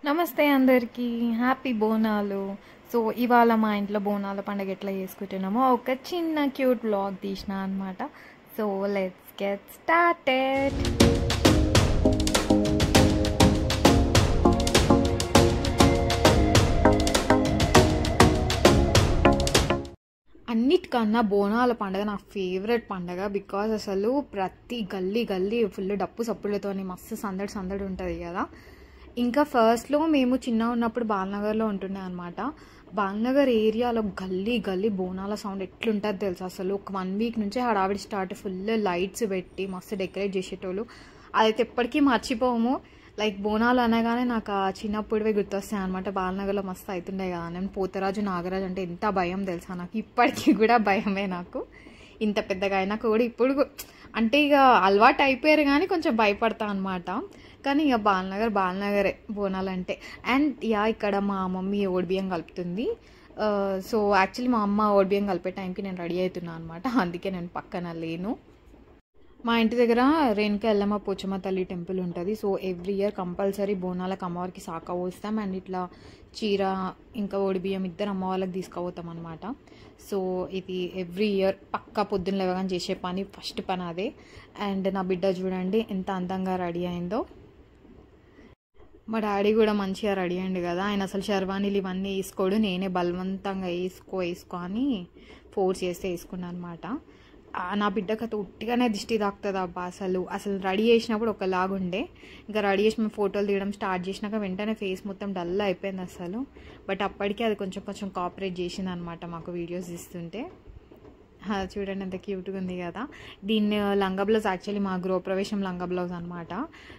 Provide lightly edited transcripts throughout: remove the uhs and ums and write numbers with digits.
నమస్తే అందరికీ happy Bonalu. So ఇవాళ మా ఇంట్లో బోనాల పండుగ ఎట్లా చేసుకుంటున్నామో ఒక చిన్న క్యూట్ వ్లాగ్ తీసిన అనమాట. So let's get started. అన్నిటికన్నా బోనాల పండుగ నా ఫేవరెట్ పండుగ. బికాజ్ అసలు ప్రతి గల్లీ గల్లీ ఫుల్ డప్పు సప్పులతో మస్తు సందడి సందడి ఉంటుంది కదా. ఇంకా ఫస్ట్లో మేము చిన్న ఉన్నప్పుడు బాలనగర్లో ఉంటుండే అనమాట. బాలనగర్ ఏరియాలో గల్లీ గల్లీ బోనాల సౌండ్ ఎట్లుంటుంది తెలుసు. అసలు ఒక 1 వీక్ నుంచే హడావిడి స్టార్ట్, ఫుల్ లైట్స్ పెట్టి మస్తు డెకరేట్ చేసేటోళ్ళు. అదైతే ఎప్పటికీ మర్చిపోము. లైక్ బోనాలు అనగానే నాకు ఆ చిన్నప్పుడువే గుర్తొస్తాయి అనమాట. బాలనగర్లో మస్తు అవుతుండే కదా. నేను పోతరాజు నాగరాజు అంటే ఎంత భయం తెలుసా నాకు. ఇప్పటికీ కూడా భయమే నాకు. ఇంత పెద్దగా అయినాక కూడా ఇప్పుడు అంటే ఇక అలవాటు అయిపోయారు కానీ కొంచెం భయపడతా అనమాట. కానీ ఇక బాలనగరే బోనాలంటే. అండ్ ఇక్కడ మా మమ్మీ ఓడిబియ్యం కలుపుతుంది. సో యాక్చువల్లీ మా అమ్మ ఓడిబియ్యం కలిపే టైంకి నేను రెడీ అవుతున్నాను అనమాట. అందుకే నేను పక్కన లేను. మా ఇంటి దగ్గర రేణుకా ఎల్లమ్మ పోచమ్మ తల్లి టెంపుల్ ఉంటుంది. సో ఎవ్రీ ఇయర్ కంపల్సరీ బోనాలకు అమ్మవారికి సాక పోస్తాం. అండ్ ఇట్లా చీర ఇంకా ఓడిబియ్యం ఇద్దరు అమ్మవాళ్ళకి తీసుకుపోతాం అనమాట. సో ఇది ఎవ్రీ ఇయర్ పక్కా పొద్దున్న లేవగానే చేసే పని, ఫస్ట్ పని అదే. అండ్ నా బిడ్డ చూడండి ఎంత అందంగా రెడీ అయిందో. మా డాడీ కూడా మంచిగా రెడీ అయ్యిండు కదా. ఆయన అసలు షర్వానీలు ఇవన్నీ వేసుకోడు, నేనే బలవంతంగా వేసుకో అని ఫోర్స్ చేస్తే వేసుకున్నాను అనమాట. నా బిడ్డకు అయితే ఉట్టిగానే దిష్టి తాకుతుంది అబ్బా. అసలు రెడీ చేసినప్పుడు ఒకలాగుండే, ఇంకా రెడీ చేసి మేము ఫోటోలు తీయడం స్టార్ట్ చేసినాక వెంటనే ఫేస్ మొత్తం డల్ అయిపోయింది అసలు. బట్ అప్పటికే అది కొంచెం కోఆపరేట్ చేసింది అనమాట మాకు వీడియోస్ ఇస్తుంటే. చూడండి ఎంత క్యూట్గా ఉంది కదా. దీన్ని లంగా బ్లౌజ్ యాక్చువల్లీ మా గృహప్రవేశం లంగా బ్లౌజ్ అనమాట.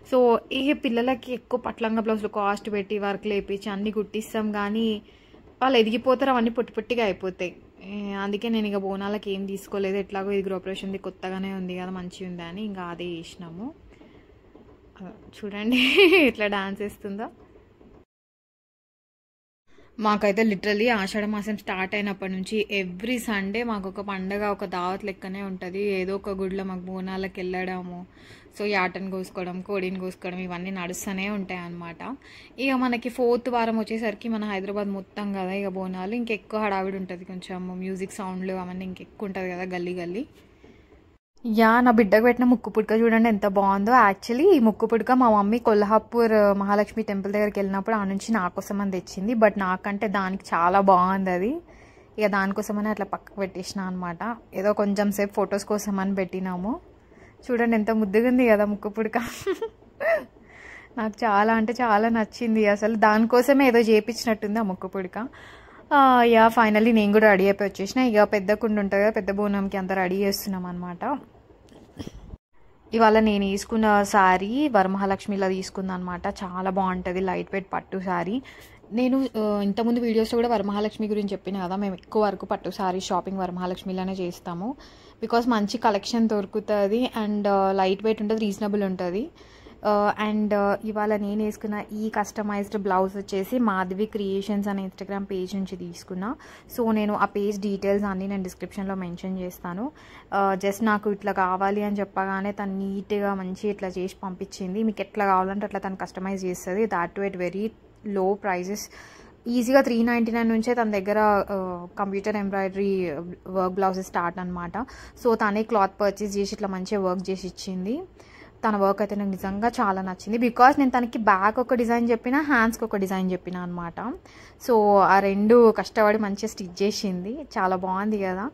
సో ఈ పిల్లలకి ఎక్కువ పట్లంగా బ్లౌజ్లు కాస్ట్ పెట్టి వర్క్ లేపించి అన్నీ కుట్టిస్తాం, కానీ వాళ్ళు ఎదిగిపోతారు, అవన్నీ పొట్టిగా అయిపోతాయి. అందుకే నేను ఇక బోనాలకి ఏం తీసుకోలేదు. ఎట్లాగో ఇది గృహప్రవేశంది కొత్తగానే ఉంది కదా, మంచిగా ఉంది అని ఇంకా అదే చేసినాము. చూడండి ఎట్లా డాన్స్ వేస్తుందో. మాకైతే లిటరలీ ఆషాఢ మాసం స్టార్ట్ అయినప్పటి నుంచి ఎవ్రీ సండే మాకు ఒక పండగ, ఒక దావత్ లెక్కనే ఉంటుంది. ఏదో ఒక గుడిలో మాకు బోనాలకు వెళ్ళడము, సో యాటను కోసుకోవడం, కోడిని కోసుకోవడం ఇవన్నీ నడుస్తూనే ఉంటాయి అన్నమాట. ఇక మనకి 4th వారం వచ్చేసరికి మన హైదరాబాద్ మొత్తం కదా ఇక బోనాలు, ఇంకెక్కువ హడావిడి ఉంటుంది. కొంచెం మ్యూజిక్ సౌండ్లు అవన్నీ ఇంకెక్కువ ఉంటుంది కదా గల్లీ గల్లీ. నా బిడ్డకు పెట్టిన ముక్కు పుడక చూడండి ఎంత బాగుందో. యాక్చువల్లీ ఈ ముక్కు పుడక మా మమ్మీ కొల్హాపూర్ మహాలక్ష్మి టెంపుల్ దగ్గరికి వెళ్ళినప్పుడు ఆ నుంచి నా కోసం అని తెచ్చింది. బట్ నాకంటే దానికి చాలా బాగుంది అది. ఇక దానికోసమని అట్లా పక్కకు పెట్టేసిన అనమాట. ఏదో కొంచెం సేపు ఫొటోస్ కోసం అని పెట్టినాము. చూడండి ఎంత ముద్దుగా ఉంది కదా ముక్కు పుడక. నాకు చాలా అంటే చాలా నచ్చింది. అసలు దానికోసమే ఏదో చేయించినట్టుంది ఆ ముక్కు పుడక. ఫైనల్లీ నేను కూడా రెడీ అయిపోయి వచ్చేసిన. ఇక పెద్ద కుండ ఉంటుంది కదా, పెద్ద బోనంకి అంతా రెడీ చేస్తున్నాం అనమాట. ఇవాళ నేను తీసుకున్న శారీ వరమహాలక్ష్మిలో తీసుకుంది అనమాట. చాలా బాగుంటుంది, లైట్ వెయిట్ పట్టు శారీ. నేను ఇంతకుముందు వీడియోస్లో కూడా వరమహాలక్ష్మి గురించి చెప్పిన కదా, మేము ఎక్కువ వరకు పట్టు శారీ షాపింగ్ వరమహాలక్ష్మిలోనే చేస్తాము. బికాస్ మంచి కలెక్షన్ దొరుకుతుంది అండ్ లైట్ వెయిట్ ఉంటుంది, రీజనబుల్ ఉంటుంది. అండ్ ఇవాళ నేను వేసుకున్న ఈ కస్టమైజ్డ్ బ్లౌజ్ వచ్చేసి మాధవి క్రియేషన్స్ అనే ఇన్స్టాగ్రామ్ పేజ్ నుంచి తీసుకున్నా. సో నేను ఆ పేజ్ డీటెయిల్స్ అన్నీ నేను డిస్క్రిప్షన్లో మెన్షన్ చేస్తాను. జస్ట్ నాకు ఇట్లా కావాలి అని చెప్పగానే తను నీట్గా మంచి ఇట్లా చేసి పంపించింది. మీకు ఎట్లా కావాలంటే అట్లా తను కస్టమైజ్ చేస్తుంది. That too at very low prices. ఈజీగా 399 నుంచే తన దగ్గర computer embroidery work blouses start అనమాట. సో తనే క్లాత్ పర్చేస్ చేసి ఇట్లా మంచిగా వర్క్ చేసి ఇచ్చింది. తన వర్క్ అయితే నాకు నిజంగా చాలా నచ్చింది. బికాజ్ నేను తనకి బ్యాక్ ఒక డిజైన్ చెప్పిన, హ్యాండ్స్కి ఒక డిజైన్ చెప్పిన అనమాట. సో ఆ రెండు కష్టపడి మంచిగా స్టిచ్ చేసింది. చాలా బాగుంది కదా.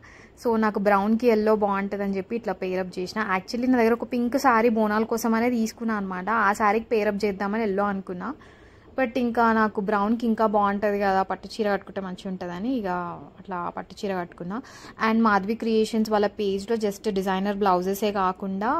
సో నాకు బ్రౌన్కి ఎల్లో బాగుంటుంది అని చెప్పి ఇట్లా పేరప్ చేసిన. యాక్చువల్లీ నా దగ్గర ఒక పింక్ శారీ బోనాల కోసం అనేది తీసుకున్నాను అనమాట. ఆ శారీకి పేరప్ చేద్దామని ఎల్లో అనుకున్నా. బట్ ఇంకా నాకు బ్రౌన్కి ఇంకా బాగుంటుంది కదా, పట్టు చీర కట్టుకుంటే మంచిగా ఉంటుందని ఇక అట్లా పట్టు చీర కట్టుకున్నా. అండ్ మాధవి క్రియేషన్స్ వాళ్ళ పేజ్లో జస్ట్ డిజైనర్ బ్లౌజెసే కాకుండా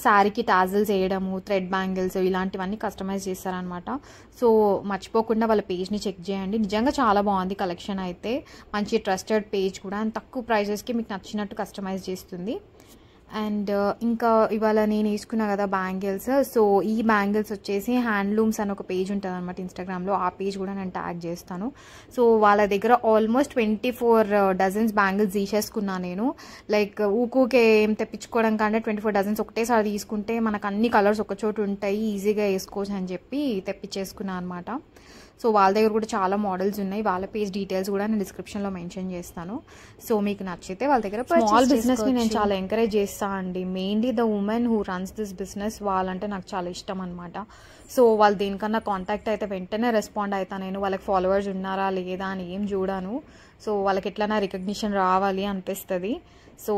శారీకి టాజిల్స్ వేయడము, థ్రెడ్ బ్యాంగిల్స్ ఇలాంటివన్నీ కస్టమైజ్ చేస్తారనమాట. సో మర్చిపోకుండా వాళ్ళ పేజ్ని చెక్ చేయండి. నిజంగా చాలా బాగుంది కలెక్షన్ అయితే. మంచి ట్రస్టెడ్ పేజ్ కూడా, అండ్ తక్కువ ప్రైజెస్కి మీకు నచ్చినట్టు కస్టమైజ్ చేస్తుంది. అండ్ ఇంకా ఇవాళ నేను వేసుకున్నా కదా బ్యాంగిల్స్. సో ఈ బ్యాంగిల్స్ వచ్చేసి హ్యాండ్లూమ్స్ అని ఒక పేజ్ ఉంటుంది అనమాట ఇన్స్టాగ్రామ్లో. ఆ పేజ్ కూడా నేను ట్యాగ్ చేస్తాను. సో వాళ్ళ దగ్గర ఆల్మోస్ట్ 24 డజన్స్ బ్యాంగిల్స్ తీసేసుకున్నా నేను. లైక్ ఊకే ఏం తెప్పించుకోవడం కంటే 24 డజన్స్ ఒకటేసారి తీసుకుంటే మనకు అన్ని కలర్స్ ఒక చోటు ఉంటాయి, ఈజీగా వేసుకోవచ్చు అని చెప్పి తెప్పించేసుకున్నాను అనమాట. సో వాళ్ళ దగ్గర కూడా చాలా మోడల్స్ ఉన్నాయి. వాళ్ళ పేజ్ డీటెయిల్స్ కూడా నేను డిస్క్రిప్షన్లో మెన్షన్ చేస్తాను. సో మీకు నచ్చితే వాళ్ళ దగ్గర స్మాల్ బిజినెస్ని నేను చాలా ఎంకరేజ్ చేస్తాను అండి. Mainly the women who runs this business వాళ్ళంటే నాకు చాలా ఇష్టం అనమాట. సో వాళ్ళు దేనికన్నా కాంటాక్ట్ అయితే వెంటనే రెస్పాండ్ అవుతాను నేను. వాళ్ళకి ఫాలోవర్స్ ఉన్నారా లేదా అని ఏం చూడాను. సో వాళ్ళకి ఎట్లన్నా రికగ్నిషన్ రావాలి అనిపిస్తుంది. సో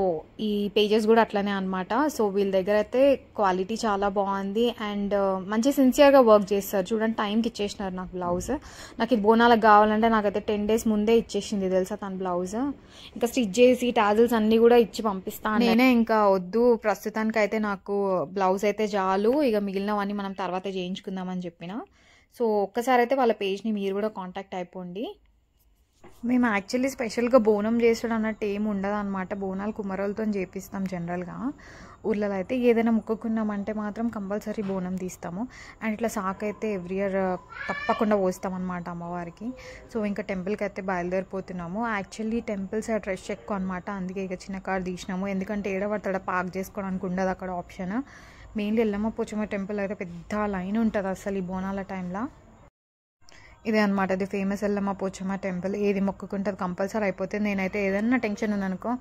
ఈ పేజెస్ కూడా అట్లనే అనమాట. సో వీళ్ళ దగ్గర అయితే క్వాలిటీ చాలా బాగుంది అండ్ మంచి సిన్సియర్గా వర్క్ చేస్తారు. చూడండి టైంకి ఇచ్చేసినారు నాకు బ్లౌజ్. నాకు ఇది బోనాలకు కావాలంటే నాకైతే 10 days ముందే ఇచ్చేసింది తెలుసా తన బ్లౌజ్. ఇంకా స్టిచ్ చేసి టాజిల్స్ అన్నీ కూడా ఇచ్చి పంపిస్తాను. నేనే ఇంకా వద్దు ప్రస్తుతానికి అయితే నాకు బ్లౌజ్ అయితే చాలు, ఇక మిగిలినవన్నీ మనం తర్వాత చేయించుకుందామని చెప్పిన. సో ఒక్కసారి అయితే వాళ్ళ పేజ్ని మీరు కూడా కాంటాక్ట్ అయిపోండి. మేము యాక్చువల్లీ స్పెషల్గా బోనం చేసుడు అన్నట్టు ఏమి ఉండదు అనమాట. బోనాలు కుమ్మరోలతో చేపిస్తాం జనరల్గా. ఊర్లలో అయితే ఏదైనా మొక్కుకున్నామంటే మాత్రం కంపల్సరీ బోనం తీస్తాము. అండ్ ఇట్లా సాక్ అయితే ఎవ్రీ ఇయర్ తప్పకుండా పోస్తాం అనమాట అమ్మవారికి. సో ఇంకా టెంపుల్కి అయితే బయలుదేరిపోతున్నాము. యాక్చువల్లీ టెంపుల్స్ రష్ ఎక్కువ అనమాట, అందుకే ఇక చిన్న కార్ తీసినాము. ఎందుకంటే ఏడబడతాడ పార్క్ చేసుకోవడానికి ఉండదు అక్కడ option. Mainly Yellamma Pochamma temple అయితే పెద్ద లైన్ ఉంటుంది అసలు ఈ బోనాల టైంలో. ఇదే అనమాట, అది ఫేమస్ ఎల్లమ్మ పోచమ్మ టెంపుల్. ఏది మొక్కుకుంటే అది కంపల్సరీ అయిపోతుంది. నేనైతే ఏదైనా టెన్షన్ ఉందనుకో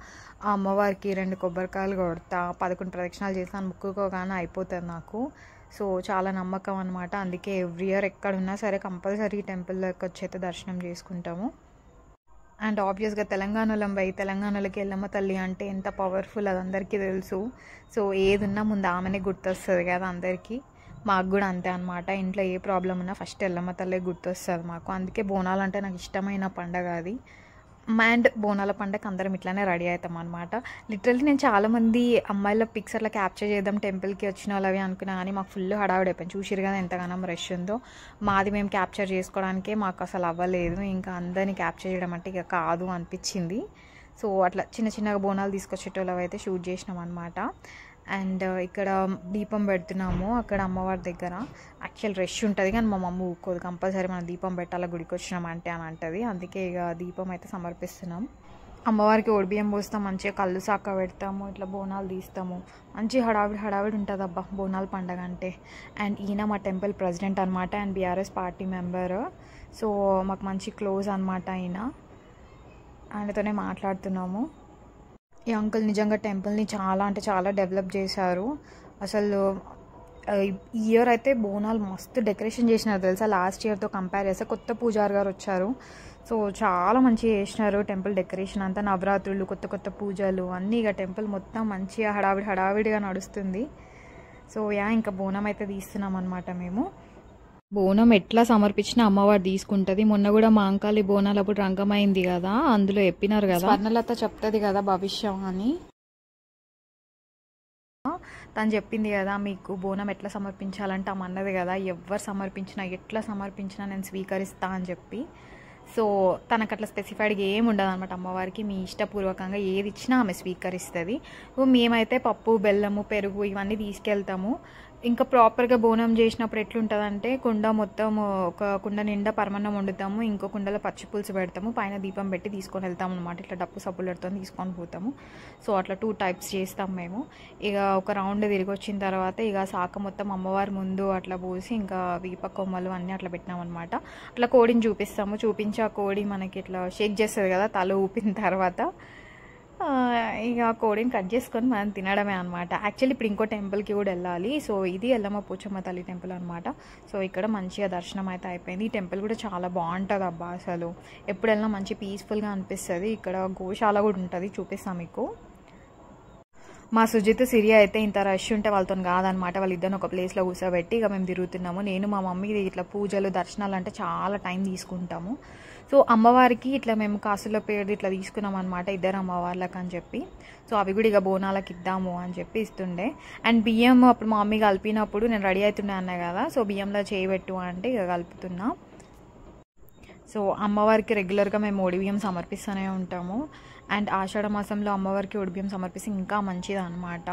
ఆ అమ్మవారికి 2 కొబ్బరికాయలు కొడతా, 11 ప్రదక్షిణాలు చేస్తాను, మొక్కుకోగానే అయిపోతుంది నాకు. సో చాలా నమ్మకం అనమాట. అందుకే ఎవ్రీ ఇయర్ ఎక్కడున్నా సరే కంపల్సరీ టెంపుల్లోకి వచ్చి అయితే దర్శనం చేసుకుంటాము. అండ్ ఆబ్వియస్గా తెలంగాణలో తెలంగాణలోకి ఎల్లమ్మ తల్లి అంటే ఎంత పవర్ఫుల్ అది అందరికీ తెలుసు. సో ఏదున్నా ముందు ఆమెనే గుర్తొస్తుంది కదా అందరికీ. మాకు కూడా అంతే అనమాట. ఇంట్లో ఏ ప్రాబ్లం ఉన్నా ఫస్ట్ ఎల్లమ్మ తల్లే గుర్తొస్తుంది మాకు. అందుకే బోనాలు అంటే నాకు ఇష్టమైన పండగ అది. అండ్ బోనాల పండగ అందరం ఇట్లానే రెడీ అవుతాం అనమాట. లిటరల్లీ నేను చాలామంది అమ్మాయిల పిక్స్ అట్లా క్యాప్చర్ చేద్దాం టెంపుల్కి వచ్చిన వాళ్ళు అవి అనుకున్నా, కానీ మాకు ఫుల్ హడావిడి అయిపోయింది. చూసిరు కదా ఎంతగానో రష్ ఉందో. మాది మేము క్యాప్చర్ చేసుకోవడానికే మాకు అసలు అవ్వలేదు. ఇంకా అందరినీ క్యాప్చర్ చేయడం అంటే ఇక కాదు అనిపించింది. సో అట్లా చిన్న చిన్నగా బోనాలు తీసుకొచ్చేటోళ్ళు అయితే షూట్ చేసినాం అనమాట. అండ్ ఇక్కడ దీపం పెడుతున్నాము అక్కడ అమ్మవారి దగ్గర. యాక్చువల్ రష్ ఉంటుంది కానీ మా మమ్మ ఊరుకోదు, కంపల్సరీ మనం దీపం పెట్టాలి గుడికి వచ్చినామంటే అని అంటుంది. అందుకే ఇక దీపం అయితే సమర్పిస్తున్నాం. అమ్మవారికి ఒడిబియ్యం పోస్తాం, మంచిగా కళ్ళు సాక పెడతాము, ఇట్లా బోనాలు తీస్తాము. మంచి హడావిడి ఉంటుంది అబ్బా బోనాల పండగ అంటే. అండ్ ఈయన మా టెంపుల్ ప్రెసిడెంట్ అనమాట and BRS party member. So మాకు మంచి క్లోజ్ అనమాట ఈయన. ఆయనతోనే మాట్లాడుతున్నాము. ఈ అంకుల్ నిజంగా టెంపుల్ని చాలా అంటే చాలా డెవలప్ చేశారు అసలు. ఈ ఇయర్ అయితే బోనాలు మస్తు డెకరేషన్ చేసినారు తెలుసా. లాస్ట్ ఇయర్తో కంపేర్ చేస్తే కొత్త పూజారి గారు వచ్చారు. సో చాలా మంచిగా చేసినారు టెంపుల్ డెకరేషన్ అంతా. నవరాత్రులు, కొత్త పూజలు అన్నీ ఇక టెంపుల్ మొత్తం మంచిగా హడావిడిగా నడుస్తుంది. సో ఇంకా బోనం అయితే తీస్తున్నాం అనమాట మేము. బోనం ఎట్లా సమర్పించినా అమ్మవారు తీసుకుంటుంది. మొన్న కూడా మా అంకాలి బోనాలు అప్పుడు రంగమైంది కదా, అందులో చెప్పినారు కదా స్వర్ణలత చెప్తుంది కదా భవిష్యం అని. తను చెప్పింది కదా మీకు బోనం ఎట్లా సమర్పించాలంటే అన్నది కదా, ఎవరు సమర్పించినా ఎట్లా సమర్పించినా నేను స్వీకరిస్తా అని చెప్పి. సో తనకు అట్లా స్పెసిఫైడ్గా ఏమి ఉండదు అనమాట అమ్మవారికి. మీ ఇష్టపూర్వకంగా ఏది ఇచ్చినా ఆమె స్వీకరిస్తుంది. మేమైతే పప్పు, బెల్లము, పెరుగు ఇవన్నీ తీసుకెళ్తాము. ఇంకా ప్రాపర్గా బోనం చేసినప్పుడు ఎట్లుంటుందంటే కుండ మొత్తం ఒక కుండ నిండా పరమాన్నం వండుతాము, ఇంకో కుండలో పచ్చిపులుసు పెడతాము, పైన దీపం పెట్టి తీసుకొని వెళ్తాము అనమాట. ఇట్లా డప్పు సప్పులతో తీసుకొని పోతాము. సో అట్లా 2 types చేస్తాం మేము. ఇక ఒక రౌండ్ తిరిగి వచ్చిన తర్వాత ఇక శాఖ మొత్తం అమ్మవారి ముందు అట్లా పోసి ఇంకా వీప కొమ్మలు అన్నీ అట్లా పెట్టినాం అనమాట. అట్లా కోడిని చూపిస్తాము. చూపించి ఆ కోడి మనకి ఇట్లా షేక్ చేస్తుంది కదా తల ఊపిన తర్వాత. ఇక కోడిని కట్ చేసుకొని మనం తినడమే అనమాట. యాక్చువల్లీ ఇప్పుడు ఇంకో టెంపుల్కి కూడా వెళ్ళాలి. సో ఇది ఎల్లమ్మ పోచమ్మ తల్లి టెంపుల్ అనమాట. సో ఇక్కడ మంచిగా దర్శనం అయితే అయిపోయింది. ఈ టెంపుల్ కూడా చాలా బాగుంటుంది అబ్బా అసలు. ఎప్పుడు వెళ్ళినా మంచి పీస్ఫుల్గా అనిపిస్తుంది. ఇక్కడ గోశాల కూడా ఉంటుంది, చూపిస్తాను మీకు. మా సుజిత్, సిరి అయితే ఇంత రష్ ఉంటే వాళ్ళతో కాదనమాట. వాళ్ళిద్దరిని ఒక ప్లేస్లో కూర్చోబెట్టి ఇక మేము తిరుగుతున్నాము. నేను మా మమ్మీ ఇట్లా పూజలు దర్శనాలు అంటే చాలా టైం తీసుకుంటాము. సో అమ్మవారికి ఇట్లా మేము కాసుల పేరు ఇట్లా తీసుకున్నాం అనమాట, ఇద్దరు అమ్మవార్లకు అని చెప్పి. సో అవి కూడా ఇక బోనాలకు ఇద్దాము అని చెప్పి ఇస్తుండే. అండ్ బియ్యం అప్పుడు మా మమ్మీ కలిపినప్పుడు నేను రెడీ అవుతుండే అన్నా కదా, సో బియ్యంలో చేయబెట్టు అంటే ఇక కలుపుతున్నా. సో అమ్మవారికి రెగ్యులర్గా మేము ఒడి బియ్యం సమర్పిస్తూనే ఉంటాము. అండ్ ఆషాఢ మాసంలో అమ్మవారికి ఒడిబియ్యం సమర్పిస్తే ఇంకా మంచిది అనమాట.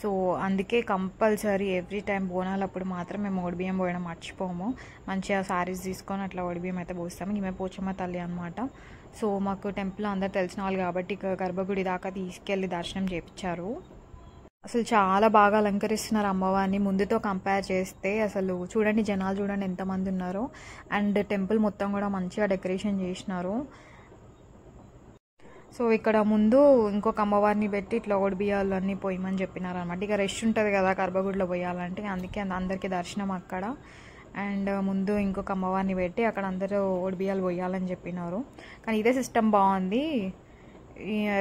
సో అందుకే కంపల్సరీ ఎవ్రీ టైం బోనాలప్పుడు మాత్రం మేము ఒడిబియ్యం పోయడం మర్చిపోము. మంచిగా శారీస్ తీసుకొని అట్లా ఒడిబియ్యం అయితే పోస్తాము. ఈమె పోచమ్మ తల్లి అనమాట. సో మాకు టెంపుల్ అందరు తెలిసిన వాళ్ళు కాబట్టి ఇక గర్భగుడి దాకా తీసుకెళ్ళి దర్శనం చేయించారు. అసలు చాలా బాగా అలంకరిస్తున్నారు అమ్మవారిని. ముందుతో కంపేర్ చేస్తే అసలు చూడండి, జనాలు చూడండి ఎంతమంది ఉన్నారో. అండ్ టెంపుల్ మొత్తం కూడా మంచిగా డెకరేషన్ చేసినారు. సో ఇక్కడ ముందు ఇంకొక అమ్మవారిని పెట్టి ఇట్లా ఒడిబియ్యాలు అన్నీ పోయమని చెప్పినారు అనమాట. ఇక రష్ ఉంటుంది కదా గర్భగుడిలో పోయాలంటే, అందుకే అందరికీ దర్శనం అక్కడ. అండ్ ముందు ఇంకొక అమ్మవారిని పెట్టి అక్కడ అందరూ ఒడిబియ్యాలు పోయాలని చెప్పినారు. కానీ ఇదే సిస్టమ్ బాగుంది,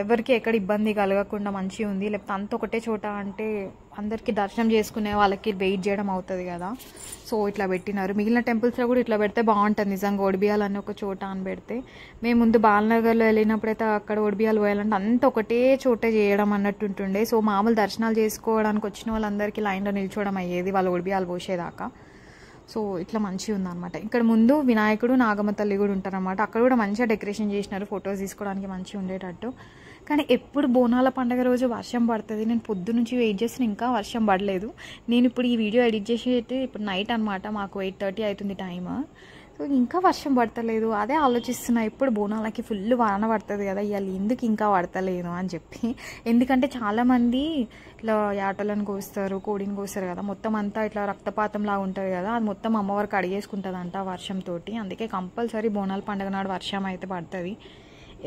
ఎవరికి ఎక్కడ ఇబ్బంది కలగకుండా మంచిగా ఉంది. లేకపోతే అంత ఒకటే చోట అంటే అందరికీ దర్శనం చేసుకునే వాళ్ళకి వెయిట్ చేయడం అవుతుంది కదా. సో ఇట్లా పెట్టినారు. మిగిలిన టెంపుల్స్లో కూడా ఇట్లా పెడితే బాగుంటుంది నిజంగా, ఒడిబియ్యాలన్నీ ఒక చోట అని పెడితే. మేము ముందు బాలనగర్లో వెళ్ళినప్పుడైతే అక్కడ ఒడిబియ్యాలు పోయాలంటే అంత ఒకటే చోటే చేయడం అన్నట్టు ఉంటుండే. సో మామూలు దర్శనాలు చేసుకోవడానికి వచ్చిన వాళ్ళందరికీ లైన్లో నిల్చోవడం అయ్యేది వాళ్ళు ఒడిబియ్యాలు పోసేదాకా. సో ఇట్లా మంచిగా ఉందన్నమాట. ఇక్కడ ముందు వినాయకుడు నాగమ్మ తల్లి కూడా ఉంటారన్నమాట. అక్కడ కూడా మంచిగా డెకరేషన్ చేసినారు, ఫొటోస్ తీసుకోవడానికి మంచిగా ఉండేటట్టు. కానీ ఎప్పుడు బోనాల పండుగ రోజు వర్షం పడుతుంది. నేను పొద్దు నుంచి వెయిట్ చేసిన, ఇంకా వర్షం పడలేదు. నేను ఇప్పుడు ఈ వీడియో ఎడిట్ చేసి ఇప్పుడు నైట్ అనమాట, మాకు 8:30 అవుతుంది టైమ్. సో ఇంకా వర్షం పడతలేదు. అదే ఆలోచిస్తున్నా, ఇప్పుడు బోనాలకి ఫుల్ వాన పడుతుంది కదా, ఇవాళ ఎందుకు ఇంకా పడతలేదు అని చెప్పి. ఎందుకంటే చాలామంది ఇట్లా యాటలను కోస్తారు, కోడిని కోస్తారు కదా, మొత్తం అంతా ఇట్లా రక్తపాతం లాగా ఉంటుంది కదా, అది మొత్తం అమ్మవారికి అడిగేసుకుంటుందంట వర్షంతో. అందుకే కంపల్సరీ బోనాల పండుగ నాడు వర్షం అయితే పడుతుంది.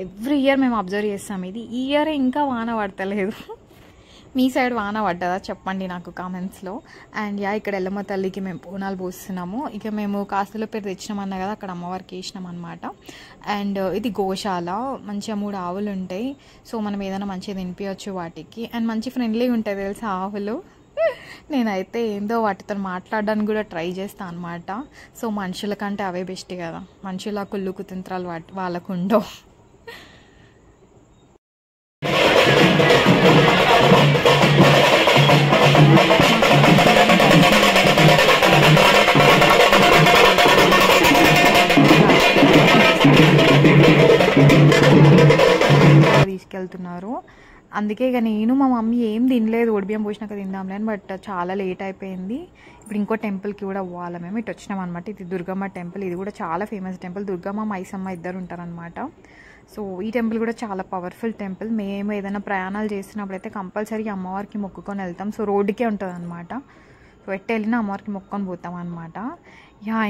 ఎవ్రీ ఇయర్ మేము అబ్జర్వ్ చేస్తాం ఇది. ఈ ఇయర్ ఇంకా వాన పడతలేదు. మీ సైడ్ వాన పడ్డదా చెప్పండి నాకు కామెంట్స్లో. అండ్ ఇక్కడ ఎల్లమ్మ తల్లికి మేము బోనాలు పోస్తున్నాము. ఇక మేము కాసుల పేరు తెచ్చినామన్నా కదా, అక్కడ అమ్మవారికి వేసినాం అనమాట. అండ్ ఇది గోశాల, మంచిగా 3 ఆవులు ఉంటాయి. సో మనం ఏదైనా మంచిగా తినిపించవచ్చు వాటికి. అండ్ మంచి ఫ్రెండ్లీగా ఉంటాయి తెలుసా ఆవులు. నేనైతే ఏందో వాటితో మాట్లాడడానికి కూడా ట్రై చేస్తాను అనమాట. సో మనుషుల కంటే అవే బెస్ట్ కదా, మనుషుల కుళ్ళు కుతంత్రాలు వాళ్ళకు ఉండవు. తీసుకెళ్తున్నారు. అందుకే ఇక నేను మా మమ్మీ ఏం తినలేదు, ఒడిబియ్యం పోసినాక తిందాంలే అని. బట్ చాలా లేట్ అయిపోయింది. ఇప్పుడు ఇంకో టెంపుల్కి కూడా పోవాలి. మేము ఇటు వచ్చినాం అనమాట. ఇది దుర్గమ్మ టెంపుల్. ఇది కూడా చాలా ఫేమస్ టెంపుల్. దుర్గమ్మ మైసమ్మ ఇద్దరు ఉంటారనమాట. సో ఈ టెంపుల్ కూడా చాలా పవర్ఫుల్ టెంపుల్. మేము ఏదైనా ప్రయాణాలు చేస్తున్నప్పుడు అయితే కంపల్సరీ అమ్మవారికి మొక్కుకొని వెళ్తాం. సో రోడ్డుకే ఉంటుంది అనమాట. సో ఎట్టు వెళ్ళినా అమ్మవారికి మొక్కుకొని పోతాం అనమాట.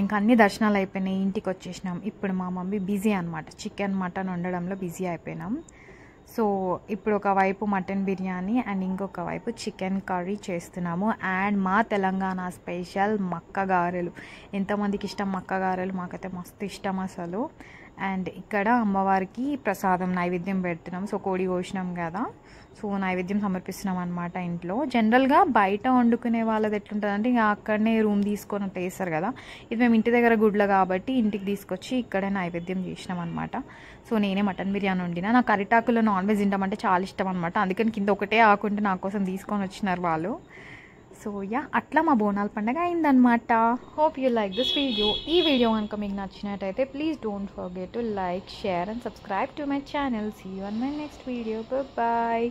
ఇంకా అన్ని దర్శనాలు అయిపోయినాయి, ఇంటికి వచ్చేసినాం. ఇప్పుడు మా మమ్మీ బిజీ అనమాట, చికెన్ మటన్ వండడంలో బిజీ అయిపోయినాం. సో ఇప్పుడు ఒకవైపు మటన్ బిర్యానీ అండ్ ఇంకొక వైపు చికెన్ కర్రీ చేస్తున్నాము. అండ్ మా తెలంగాణ స్పెషల్ మక్క గారెలు. ఎంతమందికి ఇష్టం మక్క గారెలు? మాకైతే మస్తు ఇష్టం అసలు. అండ్ ఇక్కడ అమ్మవారికి ప్రసాదం నైవేద్యం పెడుతున్నాం. సో కోడి కోసినాం కదా, సో నైవేద్యం సమర్పిస్తున్నాం అనమాట ఇంట్లో. జనరల్గా బయట వండుకునే వాళ్ళది ఎట్లుంటుంది అంటే ఇంకా అక్కడనే రూమ్ తీసుకొని అట్లా వేస్తారు కదా. ఇది మేము ఇంటి దగ్గర గుడ్ల కాబట్టి ఇంటికి తీసుకొచ్చి ఇక్కడే నైవేద్యం చేసినాం అనమాట. సో నేనే మటన్ బిర్యానీ వండినా. నాకు అరిటాకులో నాన్ వెజ్ తింటామంటే చాలా ఇష్టం అనమాట. అందుకని కింద ఒకటే ఆకుంటే నా కోసం తీసుకొని వచ్చినారు వాళ్ళు. సో అట్లా మా బోనాల పండుగ అయిందనమాట. Hope you like this video. ఈ వీడియో కనుక మీకు నచ్చినట్టయితే please don't forget to like, share and subscribe to my channel. See you on my next video. Bye.